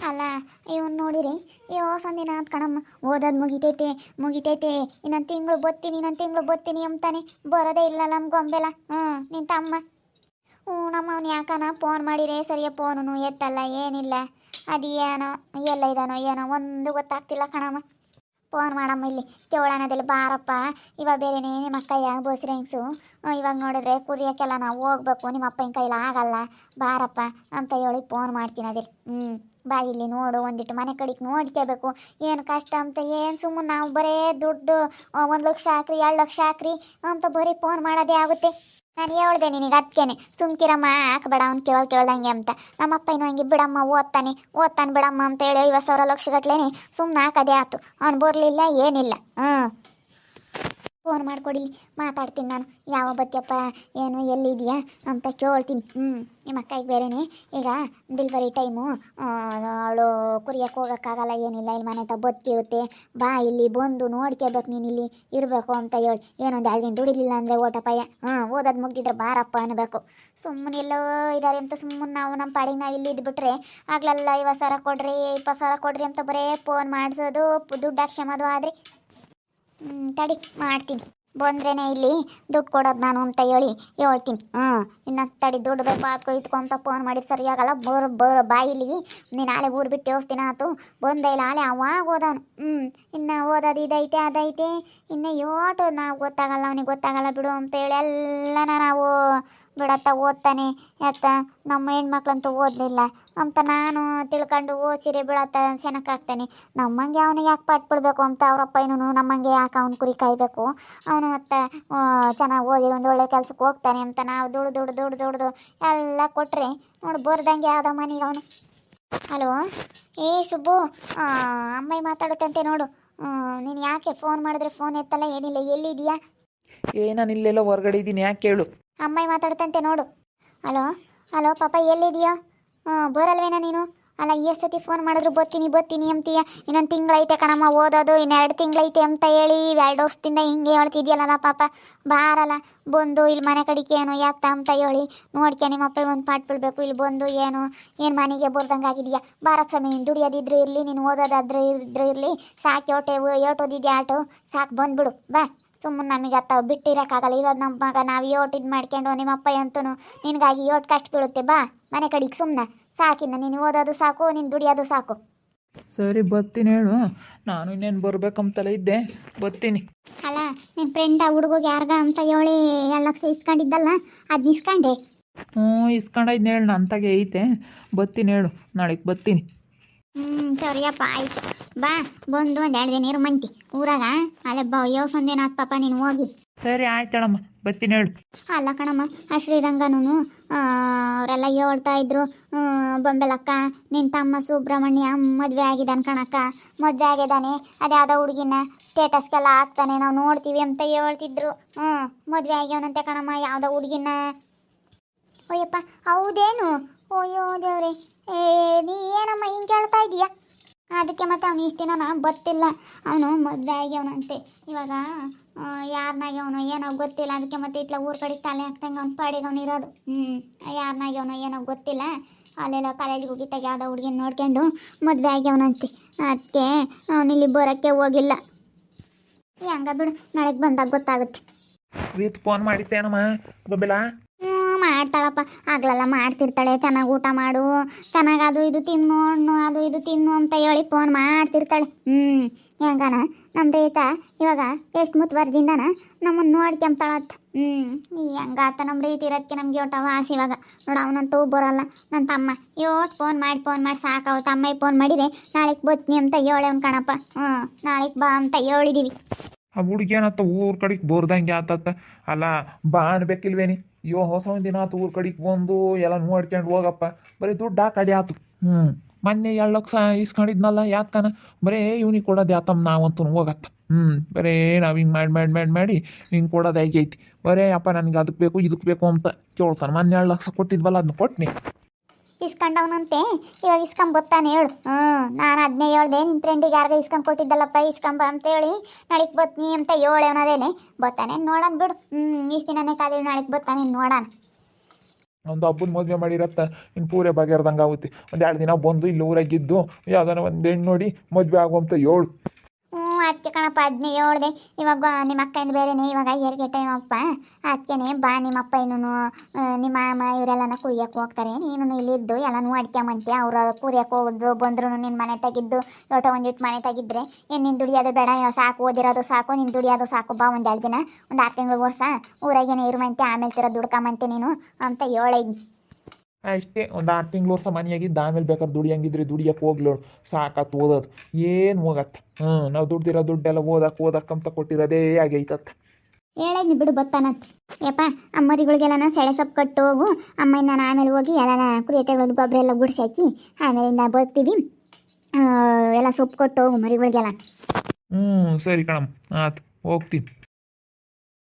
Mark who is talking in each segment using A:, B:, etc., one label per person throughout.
A: ಅಲ್ಲ ಇವನ್ ನೋಡಿರಿ ಸಂದಿನ ಅಂತ ಕಣಮ್ಮ ಓದೋದು ಮುಗಿತೈತೆ ಇನ್ನೊಂದು ತಿಂಗಳು ಬತ್ತೀನಿ ಅಂತಾನೆ ಬರೋದೇ ಇಲ್ಲ ನಮ್ಮ ಗೊಂಬೆಲ್ಲ ನಿನ್ ತಮ್ಮ ನಮ್ಮ ಅವ್ನು ಯಾಕನ ಫೋನ್ ಮಾಡಿರೇ ಸರಿಯ ಫೋನು ಎತ್ತಲ್ಲ ಏನಿಲ್ಲ ಅದು ಏನೋ ಎಲ್ಲ ಇದಾನೋ ಏನೋ ಒಂದು ಗೊತ್ತಾಗ್ತಿಲ್ಲ ಕಣಮ್ಮ ಫೋನ್ ಮಾಡಮ್ಮ ಇಲ್ಲಿ ಕೇಳೋಣದಲ್ಲಿ ಬಾರಪ್ಪ ಇವಾಗ ಬೇರೆನೇ ನಿಮ್ಮ ಅಕ್ಕಯ್ಯ ಬೋಸ್ರಿ ಹೆಂಗ್ಸು ಇವಾಗ ನೋಡಿದ್ರೆ ಕುರಿಯೋಕ್ಕೆಲ್ಲ ನಾವು ಹೋಗ್ಬೇಕು ನಿಮ್ಮ ಅಪ್ಪನ ಕೈಲಿ ಆಗಲ್ಲ ಬಾರಪ್ಪ ಅಂತ ಹೇಳಿ ಫೋನ್ ಮಾಡ್ತೀನಿ ಅದೇ ಬಾ ಇಲ್ಲಿ ನೋಡು ಒಂದಿಟ್ಟು ಮನೆ ಕಡೆಗೆ ನೋಡ್ಕೋಬೇಕು ಏನು ಕಷ್ಟ ಅಂತ ಏನು ಸುಮ್ಮನೆ ನಾವು ಬರೇ ದುಡ್ಡು 1 ಲಕ್ಷ ಹಾಕ್ರಿ 2 ಲಕ್ಷ ಹಾಕ್ರಿ ಅಂತ ಬರೀ ಫೋನ್ ಮಾಡೋದೇ ಆಗುತ್ತೆ ನಾನು ಹೇಳ್ದೆ ನಿನಗೆ ಅದಕ್ಕೇನೆ ಸುಮ್ಕಿರಮ್ಮ ಹಾಕ್ಬೇಡ ಅವ್ನು ಕೇಳ್ದಂಗೆ ಅಂತ ನಮ್ಮಪ್ಪ ಇನ್ನು ಹಂಗೆ ಬಿಡಮ್ಮ ಓದ್ತಾನೆ ಬಿಡಮ್ಮ ಅಂತ ಹೇಳಿ 50,000 ಲಕ್ಷಗಟ್ಲೆ ಸುಮ್ಮನೆ ಹಾಕೋದೇ ಆಯ್ತು ಅವ್ನು ಬರಲಿಲ್ಲ ಏನಿಲ್ಲ ಫೋನ್ ಮಾಡಿಕೊಡಿ ಮಾತಾಡ್ತೀನಿ ನಾನು ಯಾವ ಬತ್ತಿಯಪ್ಪ ಏನು ಎಲ್ಲಿದೆಯಾ ಅಂತ ಕೇಳ್ತೀನಿ ನಿಮ್ಮ ಅಕ್ಕಗೆ ಬೇರೆಯೇ ಈಗ ಡೆಲಿವರಿ ಟೈಮು ಅವಳು ಕುರಿಯಕ್ಕೆ ಹೋಗೋಕ್ಕಾಗಲ್ಲ ಏನಿಲ್ಲ ಇಲ್ಲಿ ಮನೆ ಹತ್ರ ಬದುಕಿರುತ್ತೆ ಬಾ ಇಲ್ಲಿ ಬಂದು ನೋಡ್ಕೋಬೇಕು ನೀನು ಇಲ್ಲಿ ಇರಬೇಕು ಅಂತ ಹೇಳಿ ಏನೊಂದು 2 ದಿನ ದುಡಿಲಿಲ್ಲ ಅಂದರೆ ಓಟಪ್ಪಯ್ಯ ಓದೋದು ಮುಗ್ದಿದ್ರೆ ಬಾರಪ್ಪ ಅನ್ನಬೇಕು ಸುಮ್ಮನೆ ಎಲ್ಲೋ ಇದ್ದಾರೆ ಅಂತ ಸುಮ್ಮನೆ ನಾವು ನಮ್ಮ ಪಾಡಿಗೆ ನಾವು ಇಲ್ಲಿ ಇದ್ಬಿಟ್ರೆ ಆಗ್ಲೆಲ್ಲ 50,000 ಕೊಡ್ರಿ 20,000 ಕೊಡ್ರಿ ಅಂತ ಬರೇ ಫೋನ್ ಮಾಡಿಸೋದು ದುಡ್ಡು ಹಾಕ್ಸೋದು ಆದರೆ ತಡಿ ಮಾಡ್ತೀನಿ ಬಂದ್ರೇನೆ ಇಲ್ಲಿ ದುಡ್ಡು ಕೊಡೋದು ನಾನು ಅಂತ ಹೇಳ್ತೀನಿ ಇನ್ನು ತಡಿ ದುಡ್ಡು ಬೇಕು ಇತ್ಕೊಂತ ಫೋನ್ ಮಾಡಿ ಸರಿಯಾಗಲ್ಲ ಬಾಯಿಲಿ ನೀನು ನಾಳೆ ಊರು ಬಿಟ್ಟು ಯೋಸ್ತಿನ ಆಯ್ತು ಬಂದೇ ಇಲ್ಲ ಆಲೆ ಅವಾಗ ಓದಾನು ಇನ್ನು ಓದೋದು ಇದೈತೆ ಅದೈತೆ ಇನ್ನು ಯೋಟು ನಾವು ಗೊತ್ತಾಗಲ್ಲ ಅವನಿಗೆ ಗೊತ್ತಾಗಲ್ಲ ಬಿಡು ಅಂತ ಹೇಳಿ ಎಲ್ಲನ ನಾವು ಬಿಡತ್ತ ಓದ್ತಾನೆ ಯಾಕ ನಮ್ಮ ಹೆಣ್ಮಕ್ಳಂತೂ ಓದಲಿಲ್ಲ ಅಂತ ನಾನು ತಿಳ್ಕೊಂಡು ಓದಿಸಿರಿ ಬಿಡತ್ತ ಚೆನ್ನಾಗಾಗ್ತಾನೆ ನಮ್ಮಂಗೆ ಅವನು ಯಾಕೆ ಪಾಠ ಬಿಡಬೇಕು ಅಂತ ಅವರಪ್ಪ ಇನ್ನೂ ನಮ್ಮಂಗೆ ಯಾಕೆ ಅವ್ನು ಕುರಿ ಕಾಯಬೇಕು ಅವನು ಮತ್ತು ಚೆನ್ನಾಗಿ ಓದಿ ಒಂದು ಒಳ್ಳೆ ಕೆಲ್ಸಕ್ಕೆ ಹೋಗ್ತಾನೆ ಅಂತ ನಾವು ದುಡ್ದು ಎಲ್ಲ ಕೊಟ್ಟರೆ ನೋಡಿ ಬರ್ದಂಗೆ ಯಾವುದೋ ಮನೆಗೆ ಅವನು ಹಲೋ ಸುಬ್ಬು ಅಮ್ಮಾಯಿ ಮಾತಾಡುತ್ತಂತೆ ನೋಡು ನೀನು ಯಾಕೆ ಫೋನ್ ಮಾಡಿದ್ರೆ ಫೋನ್ ಎತ್ತಲ್ಲ ಏನಿಲ್ಲ ಎಲ್ಲಿದೆಯಾ
B: ನಾನು ಇಲ್ಲೆಲ್ಲ ಹೊರಗಡೆ ಇದ್ದೀನಿ ಯಾಕೆ ಕೇಳು
A: ಅಮ್ಮಾಯಿ ಮಾತಾಡುತ್ತಂತೆ ನೋಡು ಹಲೋ ಪಾಪ ಎಲ್ಲಿದೆಯಾ ಬರಲ್ವೇನಾ ನೀನು ಅಲ್ಲ ಸತಿ ಫೋನ್ ಮಾಡಿದ್ರು ಬತ್ತೀನಿ ಅಂತೀಯ ಇನ್ನೊಂದು ತಿಂಗಳೈತೆ ಕಣಮ್ಮ ಓದೋದು 2 ತಿಂಗಳೈತೆ ಅಂತ ಹೇಳಿ 2 ವರ್ಷದಿಂದ ಹಿಂಗೆ ಹೇಳ್ತಿದ್ಯಲ್ಲ ಪಾಪ ಬಾರಲ್ಲ ಬಂದು ಇಲ್ಲಿ ಮನೆ ಕಡೆಗೆ ಏನು ಯಾಕೆ ಅಂತ ಹೇಳಿ ನೋಡ್ಕೆ ನಿಮ್ಮಪ್ಪ ಒಂದು ಪಾಠ ಬಿಡಬೇಕು ಇಲ್ಲಿ ಬಂದು ಏನು ಮನೆಗೆ ಬರ್ದಂಗೆ ಆಗಿದೆಯಾ ಬಾರಪ್ಪ ಸ್ವಾಮಿ ನೀನು ದುಡಿಯೋದಿದ್ರು ಇರಲಿ ನೀನು ಓದೋದಾದ್ರೂ ಇರಲಿ ಸಾಕು ಯೋಟೋದಿದ್ಯಾ ಆಟೋ ಸಾಕು ಬಂದ್ಬಿಡು ಬಾ ಸುಮ್ಮನೆ ನಮಗೆ ಅತ್ತ ಬಿಟ್ಟಿರೋಕ್ಕಾಗಲ್ಲ ಇರೋದು ನಮ್ಮ ಮಗ ನಾವು ಯೋಟಿದ್ದು ಮಾಡ್ಕೊಂಡು ನಿಮ್ಮಪ್ಪ ಅಂತೂ ನಿನಗಾಗಿ ಯೋಟ್ ಕಷ್ಟ ಬೀಳುತ್ತೆ ಬಾ ಮನೆ ಕಡೆಗೆ ಸುಮ್ಮನೆ ಸಾಕಿನ್ನ ನೀನು ಓದೋದು ಸಾಕು ನೀನು ದುಡಿಯೋದು ಸಾಕು
B: ಸರಿ ಬರ್ತೀನಿ ಹೇಳು ನಾನು ಇನ್ನೇನು ಬರ್ಬೇಕಂತಲೇ ಇದ್ದೆ ಬರ್ತೀನಿ
A: ಅಲ್ಲ ನಿನ್ನ ಫ್ರೆಂಡ್ ಆ ಹುಡುಗೋಗಿ ಯಾರ್ಗ ಅಂತ ಹೇಳಿ 2 ಲಕ್ಷ ಇಸ್ಕೊಂಡಿದ್ದಲ್ಲ ಅದನ್ನ ಇಸ್ಕೊಂಡೆ
B: ಇಸ್ಕೊಂಡಿದ್ನ ಹೇಳು ನಂತಾಗೆ ಐತೆ ಬರ್ತೀನಿ ಹೇಳು ನಾಳೆಗೆ ಬರ್ತೀನಿ
A: ಸರಿಯಪ್ಪ ಆಯ್ತು ಬಾ ಬಂದು 1-2 ದಿನ ಇರು ಮಂತಿ ಊರಾಗ ಅಲ್ಲೇ ಯೋಸಂದೇನ ಪಾಪ ನೀನು ಹೋಗಿ
B: ಸರಿ ಆಯ್ತಳಮ್ಮ ಬರ್ತೀನಿ ಹೇಳು
A: ಅಲ್ಲ ಕಣಮ್ಮ ಆ ಶ್ರೀರಂಗನೂ ಅವರೆಲ್ಲ ಹೇಳ್ತಾ ಇದ್ರು ಬೊಂಬೆಲಕ್ಕ ನಿನ್ನ ತಮ್ಮ ಸುಬ್ರಹ್ಮಣ್ಯ ಮದುವೆ ಆಗಿದ್ದಾನೆ ಕಣಕ್ಕ ಮದುವೆ ಆಗಿದ್ದಾನೆ ಅದ್ಯಾವುದೋ ಹುಡುಗಿನ ಸ್ಟೇಟಸ್ಗೆಲ್ಲ ಹಾಕ್ತಾನೆ ನಾವು ನೋಡ್ತೀವಿ ಅಂತ ಹೇಳ್ತಿದ್ರು ಮದುವೆ ಆಗ್ಯವನಂತೆ ಕಣಮ್ಮ ಯಾವುದೋ ಹುಡುಗಿನ ಅಯ್ಯಪ್ಪ ಹೌದೇನು ಅಯ್ಯೋ ದೇವ್ರಿ ನೀ ಏನಮ್ಮ ಹಿಂಗೆ ಕೇಳ್ತಾ ಇದೀಯಾ ಅದಕ್ಕೆ ಮತ್ತೆ ಅವ್ನು ಇಷ್ಟು ದಿನ ಗೊತ್ತಿಲ್ಲ ಅವನು ಮದುವೆ ಆಗ್ಯವನಂತೆ ಇವಾಗ ಯಾರನಾಗ್ಯವನು ಏನೋ ಗೊತ್ತಿಲ್ಲ ಅದಕ್ಕೆ ಮತ್ತೆ ಇಟ್ಲ ಊರ ಕಡೆ ತಲೆ ಹಾಕ್ತಂಗೆ ಅವ್ನು ಪಾಡಿಗೆ ಅವ್ನು ಇರೋದು ಯಾರನಾಗ್ಯವನೋ ಏನೋ ಗೊತ್ತಿಲ್ಲ ಅಲ್ಲೆಲ್ಲ ಕಾಲೇಜಿಗೆ ಹೋಗಿತ್ತಾಗ ಯಾವುದೋ ಹುಡುಗಿನ ನೋಡ್ಕೊಂಡು ಮದುವೆ ಆಗ್ಯವನಂತೆ ಅದಕ್ಕೆ ಅವನು ಇಲ್ಲಿ ಬರೋಕ್ಕೆ ಹೋಗಿಲ್ಲ ಹಂಗ ಬಿಡು ನಾಳೆಗೆ ಬಂದಾಗ ಗೊತ್ತಾಗುತ್ತೆ
B: ಫೋನ್ ಮಾಡಿತ್ತೇನಮ್ಮ ಬೊಬ್ಬೆಲಾ
A: ಮಾಡ್ತಾಳಪ್ಪ ಆಗ್ಲೆಲ್ಲ ಮಾಡ್ತಿರ್ತಾಳೆ ಚೆನ್ನಾಗಿ ಊಟ ಮಾಡು ಚೆನ್ನಾಗಿ ಅದು ಇದು ತಿನ್ನು ಅಂತ ಹೇಳಿ ಫೋನ್ ಮಾಡ್ತಿರ್ತಾಳೆ ಹೆಂಗನ ನಮ್ಮ ರೈತ ಇವಾಗ ಎಷ್ಟು ಮುತುವರ್ಜಿಂದನ ನಮ್ಮನ್ನು ನೋಡ್ಕೊಂತಾಳತ್ತ ಹೆಂಗಾತ ನಮ್ಮ ರೈತ ಇರೋದಕ್ಕೆ ನಮ್ಗೆ ಒಟ್ಟು ವಾಸಿ ಇವಾಗ ನೋಡು ಅವನಂತೂ ಬರೋಲ್ಲ ನನ್ನ ತಮ್ಮ ಫೋನ್ ಮಾಡಿ ಸಾಕಾವು ತಮ್ಮ ಫೋನ್ ಮಾಡಿದರೆ ನಾಳೆಗೆ ಬತ್ನಿ ಅಂತ ಹೇಳವ್ನು ಕಣಪ್ಪ ನಾಳೆಗೆ ಬಾ ಅಂತ ಹೇಳಿದೀವಿ
B: ಆ ಹುಡುಗಿ ಏನತ್ತ ಊರ ಕಡೆಗೆ ಬೋರ್ದಂಗೆ ಆತತ್ತ ಅಲ್ಲ ಬಾ ಅನ್ಬೇಕಿಲ್ವೇನಿ ಹೊಸ ದಿನ ಆತು ಊರ ಕಡೆಗೆ ಬಂದು ಎಲ್ಲ ನೋಡ್ಕೊಂಡು ಹೋಗಪ್ಪ ಬರೀ ದುಡ್ಡು ಹಾಕೋದೇ ಆತು ಮೊನ್ನೆ 2 ಲಕ್ಷ ಇಸ್ಕೊಂಡಿದ್ನಲ್ಲ ಯಾಕನ ಬರೀ ಇವ್ನಿಗೆ ಕೊಡೋದು ಯಾತಮ್ಮ ನಾವಂತೂ ಹೋಗತ್ತ ಬರೀ ನಾವು ಹಿಂಗೆ ಮಾಡಿ ಹಿಂಗೆ ಕೊಡೋದು ಆಗೈತಿ ಬರೀ ಅಪ್ಪ ನನಗೆ ಅದಕ್ಕೆ ಬೇಕು ಇದಕ್ಕೆ ಬೇಕು ಅಂತ ಕೇಳ್ತಾನೆ ಮೊನ್ನೆ 2 ಲಕ್ಷ ಕೊಟ್ಟಿದ್ವಲ್ಲ ಅದನ್ನ ಕೊಟ್ನಿ
A: ಇಸ್ಕೊಂಡವನಂತೆ ಇವಾಗ ಇಸ್ಕೊಂಬತ್ತಾನೆ ಹೇಳು ನಾನು ಅದನ್ನೇ ಹೇಳ್ದೆ ನಿನ್ನ ಫ್ರೆಂಡಿಗೆ ಯಾರಿಗ ಕೊಟ್ಟಿದ್ದಲ್ಲಪ್ಪ ಇಸ್ಕೊಂಬ ಅಂತ ಹೇಳಿ ನಾಳೆಗೆ ಬತ್ನಿ ಅಂತ ಹೇಳವನದೇನೆ ಬತ್ತಾನೆ ನೋಡೋಣ ಬಿಡು ಇಷ್ಟು ದಿನನೇ ಕಾದಿರು ನಾಳೆಗೆ ಬತ್ತಾನೆ ನೋಡೋಣ
B: ಒಂದು ಹಬ್ಬದ ಮದುವೆ ಮಾಡಿರತ್ತ ಇನ್ನು ಪೂರೆ ಬಗೆರ್ದಂಗೆ ಆಗುತ್ತೆ. ಒಂದು 2 ದಿನ ಬಂದು ಇಲ್ಲಿ ಊರಾಗಿದ್ದು ಯಾವ್ದಾನ ಒಂದು ಹೆಣ್ಣು ನೋಡಿ ಮದುವೆ ಆಗುವಂತ ಏಳು.
A: ಹ್ಞೂ ಅದಕ್ಕೆ ಕಣಪ್ಪ ಅದನ್ನೇ ಹೇಳ್ದೆ. ಇವಾಗ ನಿಮ್ಮ ಅಕ್ಕಂದು ಬೇರೆನೇ ಇವಾಗ ಹೆರಿಗೆ ಟೈಮ್ ಅಪ್ಪ. ಅದಕ್ಕೇನೆ ಬಾ ನಿಮ್ಮ ಅಪ್ಪ ಇನ್ನೂ ನಿಮ್ಮ ಮಾಮ ಇವರೆಲ್ಲನ ಕುಯ್ಯಕ್ಕೆ ಹೋಗ್ತಾರೆ, ನೀನು ಇಲ್ಲಿದ್ದು ಎಲ್ಲ ನೋಡ್ಕೊಂಬಂತೆ. ಅವ್ರು ಕುರಿಯಕ್ಕೆ ಹೋಗೋದು ಬಂದ್ರು ನಿನ್ನ ಮನೆ ತೆಗಿದ್ದು ಒಟ ಒಂದಿಟ್ಟು ಮನೆ ತೆಗಿದ್ರೆ ಏನು ನಿನ್ನ ದುಡಿಯೋದು ಬೇಡ, ಸಾಕು ಓದಿರೋದು ಸಾಕು, ನಿನ್ನ ದುಡಿಯೋದು ಸಾಕು, ಬಾ ಒಂದು 2 ದಿನ ಒಂದು 6 ತಿಂಗಳು ವರ್ಷ ಊರಾಗೇನೆ ಇರುವಂತೆ, ಆಮೇಲೆ ತಿರ ದುಡ್ಕೊಂಬಂತೆ ನೀನು ಅಂತ ಹೇಳಿದ್ನಿ.
B: ಅಷ್ಟೇ, ಒಂದು 6 ತಿಂಗಳು ವರ್ಷ ಮನೆಯಾಗಿದ್ದು ಆಮೇಲೆ ಬೇಕಾದ್ರೆ ದುಡಿಯಂಗಿದ್ರೆ ದುಡಿಯಕ್ಕೆ ಹೋಗ್ಲೋಳು, ಸಾಕತ್ತು ಓದೋದು ಏನು ಹೋಗತ್ತೆ. ನಾವು ದುಡ್ದಿರೋ ದುಡ್ಡೆಲ್ಲ ಓದಕ್ಕಂತ ಕೊಟ್ಟಿರೋದೇ ಆಗೈತತ್ತ.
A: ಹೇಳಿದ್ನಿ ಬಿಡು ಬತ್ತಾನಂತ. ಯಪ್ಪ ಅಮ್ಮರಿಗಳಿಗೆಲ್ಲ ಸೆಳೆ ಸೊಪ್ಪು ಕಟ್ಟು ಹೋಗು, ಅಮ್ಮ ನಾನು ಆಮೇಲೆ ಹೋಗಿ ಎಲ್ಲ ಕುರಿಯಟೆಗಳದ್ದು ಗೊಬ್ಬರ ಎಲ್ಲ ಗುಡಿಸಿ ಹಾಕಿ ಆಮೇಲಿಂದ ಬರ್ತೀವಿ, ಎಲ್ಲ ಸೊಪ್ಪು ಕೊಟ್ಟು ಹೋಗು ಮರಿಗಳಿಗೆಲ್ಲ.
B: ಸರಿ ಕಣಮ್ಮ, ಆಯ್ತು ಹೋಗ್ತೀನಿ.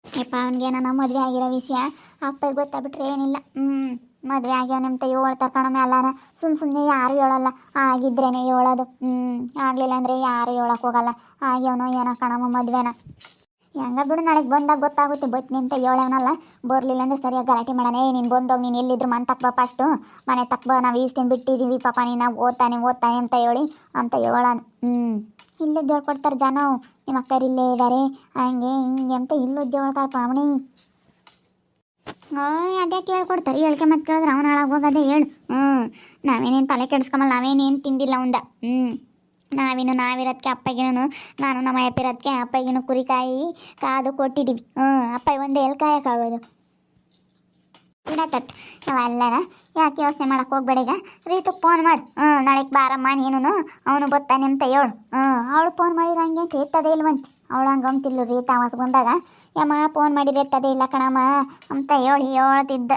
A: ಯಪ್ಪ ಅವ್ನಿಗೇನ ಮದುವೆ ಆಗಿರೋ ವಿಷಯ ಅಪ್ಪಗೆ ಗೊತ್ತಾಗ್ಬಿಟ್ರೆ ಏನಿಲ್ಲ. ಮದುವೆ ಆಗ್ಯಾವನಂತ ಹೇಳ್ತಾರೆ ಕಣಮ್ಮ ಎಲ್ಲಾರ, ಸುಮ್ಮನೆ ಯಾರು ಹೇಳಲ್ಲ, ಆಗಿದ್ರೇನೆ ಹೇಳೋದು. ಆಗಲಿಲ್ಲ ಅಂದರೆ ಯಾರು ಹೇಳಕ್ಕೆ ಹೋಗಲ್ಲ. ಆಗ್ಯವನೋ ಏನೋ ಕಣಮ್ಮ ಮದುವೆನ. ಹೆಂಗ ಬಿಡು, ನಾಳೆಗೆ ಬಂದಾಗ ಗೊತ್ತಾಗುತ್ತೆ. ಬತ್ನಿ ಅಂತ ಹೇಳವನಲ್ಲ, ಬರಲಿಲ್ಲ ಅಂದರೆ ಸರಿಯಾಗಿ ಗಲಾಟೆ ಮಾಡೋಣ. ನೀನು ಬಂದೋಗಿ ನೀನು ಎಲ್ಲಿದ್ರು ಮನೆ ತಕ್ಕ ಬಾ, ಫಸ್ಟು ಮನೆ ತಕ್ಕ ಬಾ, ನಾವು ಈಸ್ತೀನಿ ಬಿಟ್ಟಿದ್ದೀವಿ ಪಾಪ, ನೀನು ಓದ್ತಾನೆ ಅಂತ ಹೇಳೋಣ. ಇಲ್ಲದ್ದು ಹೇಳ್ಕೊಡ್ತಾರೆ ಜನ, ನಿಮ್ಮ ಅಕ್ಕರು ಇಲ್ಲೇ ಇದ್ದಾರೆ ಹಂಗೆ ಹಿಂಗೆ ಅಂತ ಇಲ್ಲದ್ದು ಹೇಳ್ತಾರೆ ಪಾವಣಿ. ಅದ್ಯಾಕೆ ಹೇಳ್ಕೊಡ್ತಾರೆ, ಹೇಳ್ಕೆ ಮತ್ತೆ ಕೇಳಿದ್ರೆ ಅವ್ನು ಹಾಳಾಗೋಗದೆ ಹೇಳು. ನಾವೇನೇನು ತಲೆ ಕೆಡಿಸ್ಕೊಂಬಲ್ಲ, ನಾವೇನೇನು ತಿಂದಿಲ್ಲ ಅವಂದ. ನಾವಿರೋದಕ್ಕೆ ಅಪ್ಪಗಿನೂ, ನಾನು ನಮ್ಮ ಅಪ್ಪಿರೋದಕ್ಕೆ ಅಪ್ಪಗಿನೂ ಕುರಿಕಾಯಿ ಕಾದು ಕೊಟ್ಟಿದ್ದೀವಿ. ಅಪ್ಪ ಒಂದೇ ಎಲ್ಲಿ ಕಾಯಕ್ಕಾಗೋದು ಬಿಡತ್ತತ್. ಅವೆಲ್ಲನ ಯಾಕೆ ಯೋಚನೆ ಮಾಡಕ್ಕೆ ಹೋಗ್ಬೇಡ. ಈಗ ರೀತಕ್ಕೆ ಫೋನ್ ಮಾಡು, ನಾಳೆಗೆ ಬಾರಮ್ಮ ನೀನು, ಅವನು ಬರ್ತಾನೆ ಅಂತ ಹೇಳು. ಅವಳು ಫೋನ್ ಮಾಡಿರೋ ಹಂಗೆ ಅಂತ ಎತ್ತದೇ ಇಲ್ವಂತೆ. ಅವಳು ಹಂಗೆ ಅಂತಿಲ್ಲ ರೀತ ಅವತ್ತು ಬಂದಾಗ, ಯಮ್ಮ ಫೋನ್ ಮಾಡಿದ್ರೆ ಎತ್ತದೇ ಇಲ್ಲ ಕಣಮ್ಮ ಅಂತ ಹೇಳ್ತಿದ್ದ.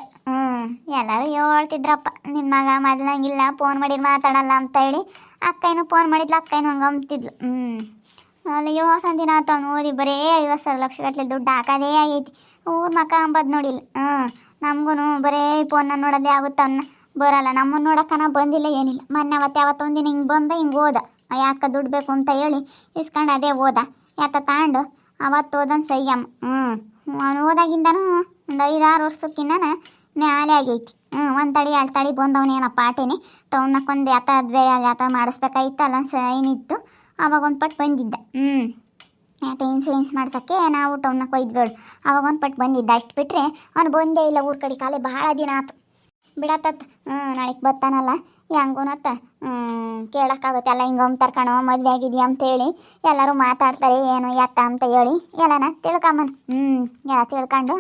A: ಎಲ್ಲರೂ ಹೇಳ್ತಿದ್ರಪ್ಪ, ನಿನ್ನ ಮಗ ಮೊದಲಂಗಿಲ್ಲ, ಫೋನ್ ಮಾಡಿದ್ರೆ ಮಾತಾಡಲ್ಲ ಅಂತ ಹೇಳಿ. ಅಕ್ಕನೂ ಫೋನ್ ಮಾಡಿದ್ಲು, ಅಕ್ಕನೂ ಹಂಗೆ ಅಂತಿದ್ಲು. ಅಲ್ಲಿ ಯೋಸಂದಿನ ದಿನ ಆತ ಅವ್ನು ಓದಿ ಬರೀ 50 ಲಕ್ಷ ಗಟ್ಟಲೆ ದುಡ್ಡು ಹಾಕೋದೇ ಆಗೈತಿ. ಊರು ಮಕ್ಕ ಅಂಬದು ನೋಡಿಲ್ಲ. ನಮಗೂ ಬರೀ ಫೋನ್ನ ನೋಡೋದೇ ಆಗುತ್ತೆ, ಅನ್ನ ಬರಲ್ಲ. ನಮ್ಮನ್ನು ನೋಡೋಕ್ಕನ ಬಂದಿಲ್ಲ ಏನಿಲ್ಲ. ಮೊನ್ನೆ ಯಾವತ್ತೊಂದಿನ ಹಿಂಗೆ ಬಂದ ಹಿಂಗೆ ಓದ, ಯಾಕೆ ದುಡ್ಡು ಬೇಕು ಅಂತ ಹೇಳಿ ಇಸ್ಕೊಂಡು ಅದೇ ಓದ. ಯಾಕ ತಗೊಂಡು ಅವತ್ತು ಓದನ್ ಸಯ್ಯಮ್ಮ. ಅವನು ಓದಾಗಿಂದನೂ ಒಂದು 5-6 ವರ್ಷಕ್ಕಿನ್ನ ಮ್ಯಾಲೆ ಆಗೈತಿ. ಒಂದು ತಡಿ 2 ತಡಿ ಬಂದವನೇನಪ್ಪ ಆಟೇನೆ. ಟೌನ್ನಕ್ಕೊಂದು ಯಾತ ಮಾಡಿಸ್ಬೇಕಾಯ್ತಲ್ಲ ಸೈನಿತ್ತು, ಅವಾಗ ಒಂದು ಪಟ್ಟು ಬಂದಿದ್ದ. ಯಾಕೆ ಇನ್ಸೂರೆನ್ಸ್ ಮಾಡ್ಸೋಕ್ಕೆ ನಾವು ಟೌನ್ನಕ್ಕೆ ಒಯ್ದ್ಬೇಳು, ಅವಾಗ ಒಂದು ಪಟ್ಟು ಬಂದಿದ್ದ. ಅಷ್ಟು ಬಿಟ್ಟರೆ ಅವ್ನು ಬಂದೇ ಇಲ್ಲ ಊರ ಕಡೆ. ಕಾಲೇ ಭಾಳ ದಿನ ಆಯ್ತು ಬಿಡತ್ತತ್. ನಾಳೆಗೆ ಬರ್ತಾನಲ್ಲ ಹೆಂಗೂನತ್ತ ಕೇಳೋಕ್ಕಾಗುತ್ತೆ. ಎಲ್ಲ ಹಿಂಗೆ ತರ್ಕಣೋ ಮದುವೆ ಆಗಿದೆಯಾ ಅಂತೇಳಿ ಎಲ್ಲರೂ ಮಾತಾಡ್ತಾರೆ, ಏನು ಯಾಕ ಅಂತ ಹೇಳಿ ಎಲ್ಲನ ತಿಳ್ಕೊಂಬನ್. ಎಲ್ಲ ತಿಳ್ಕೊಂಡು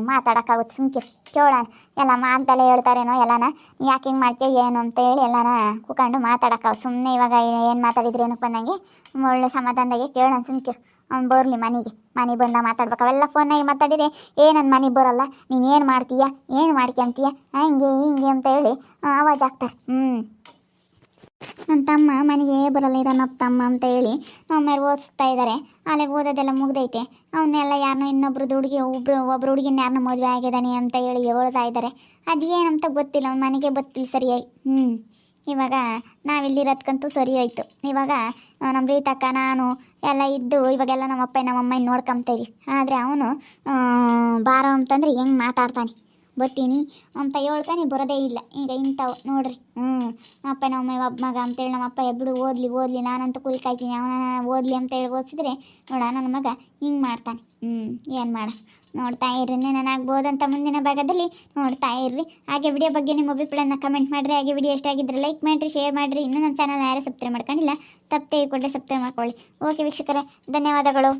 A: ಮಾತಾಡೋಕ್ಕಾಗುತ್ತೆ. ಸುಮ್ಕೆ ಕೇಳೋಣ, ಎಲ್ಲ ಮಾತಲ್ಲೇ ಹೇಳ್ತಾರೇನೋ ಎಲ್ಲನ, ಯಾಕೆ ಹಿಂಗೆ ಮಾಡ್ತೀಯೋ ಏನು ಅಂತ ಹೇಳಿ ಎಲ್ಲನ ಕೂತ್ಕೊಂಡು ಮಾತಾಡೋಕ್ಕಾಗುತ್ತೆ. ಸುಮ್ಮನೆ ಇವಾಗ ಏನು ಮಾತಾಡಿದ್ರೆ ಏನಕ್ಕೆ ಬಂದಂಗೆ ಒಳ್ಳೆ ಸಮಾಧಾನದಾಗೆ ಕೇಳೋಣ. ಸುಮ್ಕೆ ಅವ್ನು ಬರಲಿ ಮನೆಗೆ ಬಂದ ಮಾತಾಡ್ಬೇಕು. ಅವೆಲ್ಲ ಫೋನ್ನಾಗಿ ಮಾತಾಡಿದರೆ ನನ್ನ ಮನೆಗೆ ಬರೋಲ್ಲ, ನೀನು ಏನು ಮಾಡ್ತೀಯ, ಏನು ಮಾಡ್ಕೊಂತೀಯ, ಹಿಂಗೆ ಹಿಂಗೆ ಅಂತ ಹೇಳಿ ಆವಾಜ್ ಆಗ್ತಾರೆ. ನನ್ನ ತಮ್ಮ ಮನೆಗೆ ಬರಲ್ಲ ಇರೋನಪ್ಪ ತಮ್ಮ ಅಂತ ಹೇಳಿ ನಮ್ಮ ಓದಿಸ್ತಾ ಇದ್ದಾರೆ. ಅಲ್ಲೇ ಓದೋದೆಲ್ಲ ಮುಗ್ದೈತೆ. ಅವನ್ನೆಲ್ಲ ಯಾರನ್ನೋ ಇನ್ನೊಬ್ರು ಒಬ್ರು ಹುಡುಗಿನ ಯಾರನ್ನ ಮದುವೆ ಆಗಿದ್ದಾನೆ ಅಂತ ಹೇಳಿ ಹೇಳ್ತಾ ಇದ್ದಾರೆ. ಅದೇನಂತ ಗೊತ್ತಿಲ್ಲ, ಅವ್ನ ಮನೆಗೆ ಗೊತ್ತಿಲ್ಲ ಸರಿಯಾಗಿ. ಇವಾಗ ನಾವಿಲ್ಲಿರೋದ್ಕಂತೂ ಸರಿ ಹೋಯ್ತು. ಇವಾಗ ನಮ್ಮ ರೀತಕ್ಕ ನಾನು ಎಲ್ಲ ಇದ್ದು ಇವಾಗೆಲ್ಲ ನಮ್ಮಮ್ಮ ನೋಡ್ಕೊಂತೀವಿ. ಆದರೆ ಅವನು ಬಾರೋ ಅಂತಂದ್ರೆ ಹೆಂಗೆ ಮಾತಾಡ್ತಾನೆ, ಬರ್ತೀನಿ ಅಂತ ಹೇಳ್ತಾನೆ, ಬರೋದೇ ಇಲ್ಲ. ಈಗ ಇಂಥವು ನೋಡ್ರಿ. ನಮ್ಮ ಒಬ್ಬ ಮಗ ಅಂತೇಳಿ ನಮ್ಮಪ್ಪ ಎಬ್ಬಿಡು ಓದಲಿ ನಾನಂತೂ ಕುರಿ ಕಾಯ್ತೀನಿ, ಅವನ ಓದಲಿ ಅಂತೇಳಿ ಓದಿಸಿದ್ರೆ ನೋಡ ನನ್ನ ಮಗ ಹಿಂಗೆ ಮಾಡ್ತಾನೆ. ಏನು ಮಾಡ, ನೋಡ್ತಾ ಇರ್ರಿ. ನನಗಾಗ್ಬೋದಂತ ಮುಂದಿನ ಭಾಗದಲ್ಲಿ ನೋಡ್ತಾ ಇರ್ರಿ. ಹಾಗೆ ವಿಡಿಯೋ ಬಗ್ಗೆ ನಿಮ್ಮ ಅಭಿಪ್ರಾಯನ ಕಮೆಂಟ್ ಮಾಡಿರಿ. ಹಾಗೆ ವಿಡಿಯೋ ಇಷ್ಟ ಆಗಿದ್ರೆ ಲೈಕ್ ಮಾಡಿರಿ, ಶೇರ್ ಮಾಡಿರಿ. ಇನ್ನೂ ನಮ್ಮ ಚಾನಲ್ ಯಾರೇ ಸಬ್ಸ್ಕ್ರೈಬ್ ಮಾಡ್ಕೊಂಡಿಲ್ಲ ತಪ್ಪೇ ಕೂಡಲೇ ಸಬ್ಸ್ಕ್ರೈಬ್ ಮಾಡ್ಕೊಳ್ಳಿ. ಓಕೆ ವೀಕ್ಷಕರೇ, ಧನ್ಯವಾದಗಳು.